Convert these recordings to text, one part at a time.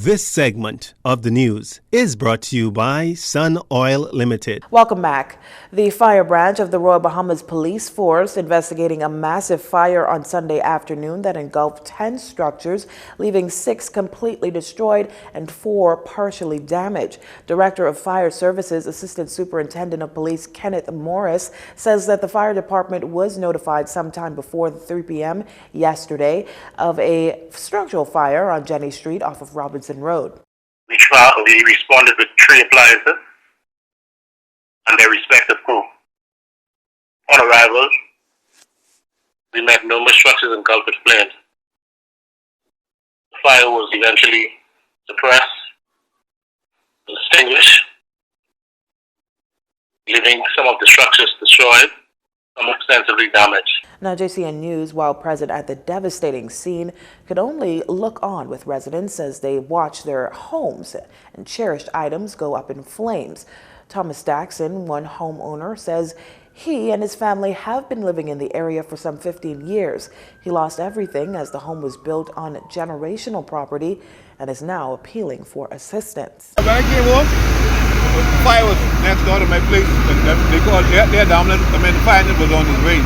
This segment of the news is brought to you by Sun Oil Limited. Welcome back. The fire branch of the Royal Bahamas Police Force investigating a massive fire on Sunday afternoon that engulfed 10 structures, leaving 6 completely destroyed and 4 partially damaged. Director of Fire Services, Assistant Superintendent of Police Kenneth Morris, says that the fire department was notified sometime before 3 p.m. yesterday of a structural fire on Jenny Street off of Robinson Road. We responded with 3 appliances and their respective crew. On arrival, we met numerous structures engulfed with flames. The fire was eventually suppressed and extinguished, leaving some of the structures destroyed, some extensively damaged. Now, Jcn News, while present at the devastating scene, could only look on with residents as they watch their homes and cherished items go up in flames. Thomas Daxon, one homeowner, says he and his family have been living in the area for some 15 years. He lost everything as the home was built on generational property and is now appealing for assistance. When I came home, the fire was next door to my place. They called their ambulance. I mean, the fire was on its way.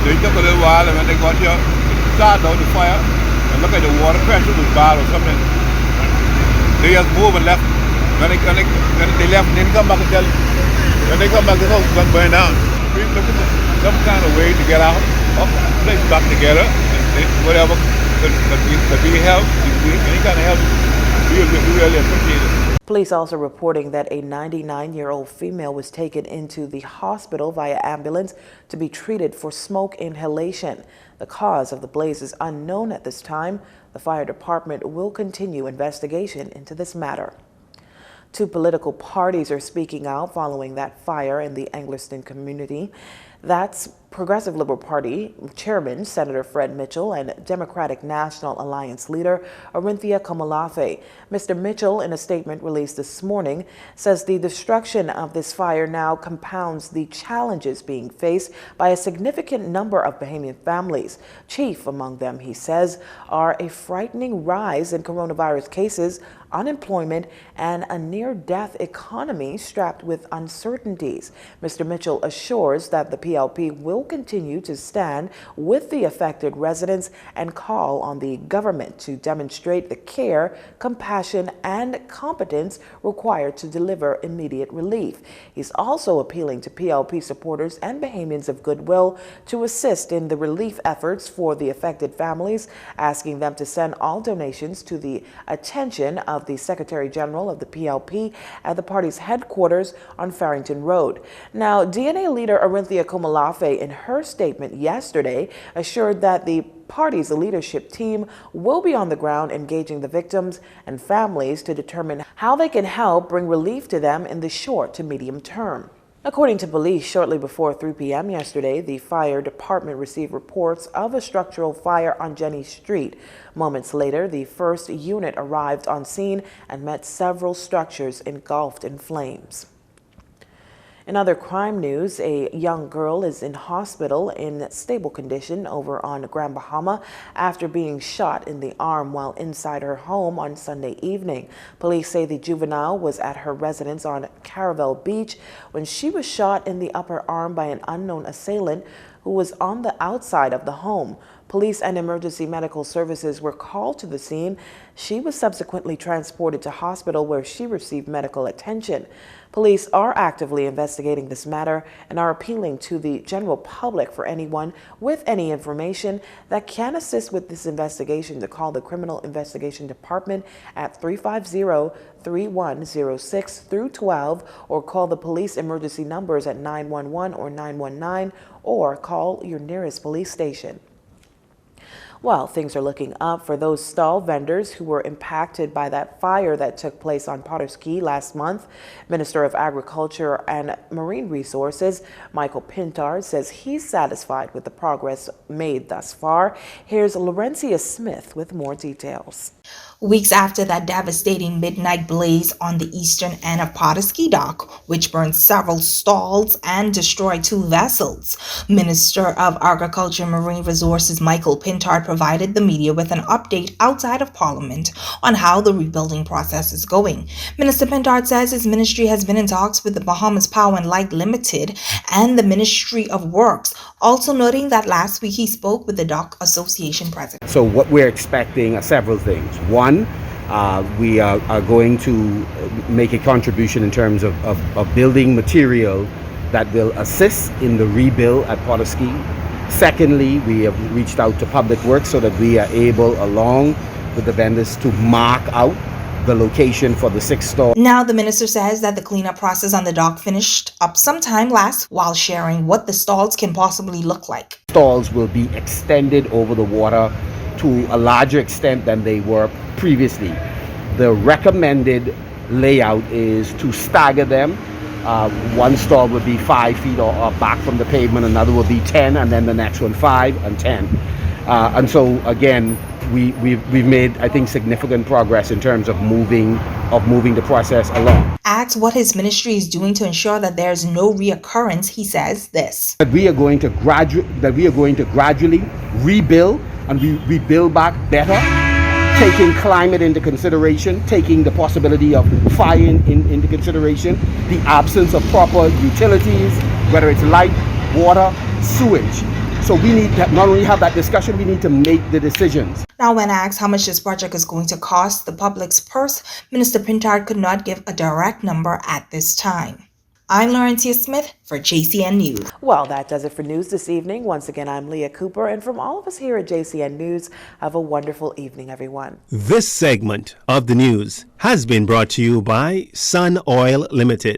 They took a little while, and when they got here, they started out the fire, and look at the water pressure was bad or something. They just moved and left. When they left, and then come back and tell, when they come back, the house is going to burn down. We're looking for some kind of way to get out, place back together, and whatever could be help, any kind of help, we really appreciate it. Police also reporting that a 99-year-old female was taken into the hospital via ambulance to be treated for smoke inhalation. The cause of the blaze is unknown at this time. The fire department will continue investigation into this matter. 2 political parties are speaking out following that fire in the Angliston community. That's Progressive Liberal Party Chairman Senator Fred Mitchell and Democratic National Alliance leader Orinthia Komolafe. Mr. Mitchell, in a statement released this morning, says the destruction of this fire now compounds the challenges being faced by a significant number of Bahamian families. Chief among them, he says, are a frightening rise in coronavirus cases, unemployment, and a near-death economy strapped with uncertainties. Mr. Mitchell assures that the PLP will continue to stand with the affected residents and call on the government to demonstrate the care, compassion, and competence required to deliver immediate relief. He's also appealing to PLP supporters and Bahamians of goodwill to assist in the relief efforts for the affected families, asking them to send all donations to the attention of the Secretary General of the PLP at the party's headquarters on Farrington Road. Now, DNA leader Orinthia Komolafe, in her statement yesterday, assured that the party's leadership team will be on the ground engaging the victims and families to determine how they can help bring relief to them in the short to medium term. According to police, shortly before 3 p.m. yesterday, the fire department received reports of a structural fire on Jenny Street. Moments later, the first unit arrived on scene and met several structures engulfed in flames. In other crime news, a young girl is in hospital in stable condition over on Grand Bahama after being shot in the arm while inside her home on Sunday evening. Police say the juvenile was at her residence on Caravel Beach when she was shot in the upper arm by an unknown assailant who was on the outside of the home. Police and emergency medical services were called to the scene. She was subsequently transported to hospital where she received medical attention. Police are actively investigating this matter and are appealing to the general public for anyone with any information that can assist with this investigation to call the Criminal Investigation Department at 350-3106-12 or call the police emergency numbers at 911 or 919 or call your nearest police station. Well, things are looking up for those stall vendors who were impacted by that fire that took place on Potter's Key last month. Minister of Agriculture and Marine Resources, Michael Pintard, says he's satisfied with the progress made thus far. Here's Laurencia Smith with more details. Weeks after that devastating midnight blaze on the eastern end of Petoskey Dock, which burned several stalls and destroyed 2 vessels, Minister of Agriculture and Marine Resources Michael Pintard provided the media with an update outside of Parliament on how the rebuilding process is going. Minister Pintard says his ministry has been in talks with the Bahamas Power and Light Limited and the Ministry of Works, also noting that last week he spoke with the Dock Association president. So what we're expecting are several things. One, we are going to make a contribution in terms of building material that will assist in the rebuild at Petoskey. Secondly, we have reached out to Public Works so that we are able, along with the vendors, to mark out the location for the 6 stalls. Now, the minister says that the cleanup process on the dock finished up sometime last, while sharing what the stalls can possibly look like. Stalls will be extended over the water to a larger extent than they were previously. The recommended layout is to stagger them. One stall would be 5 feet or back from the pavement, another would be 10, and then the next one 5 and 10. And so again, we've made, I think, significant progress in terms of moving the process along. Asked what his ministry is doing to ensure that there's no reoccurrence, he says this: That we are going to gradually rebuild and we build back better, taking climate into consideration, taking the possibility of fire into consideration, the absence of proper utilities, whether it's light, water, sewage. So we need to not only have that discussion, we need to make the decisions. Now, when asked how much this project is going to cost the public's purse, Minister Pintard could not give a direct number at this time. I'm Laurentia Smith for Jcn News. Well, that does it for news this evening. Once again, I'm Leah Cooper, and from all of us here at Jcn News, have a wonderful evening, everyone. This segment of the news has been brought to you by Sun Oil Limited.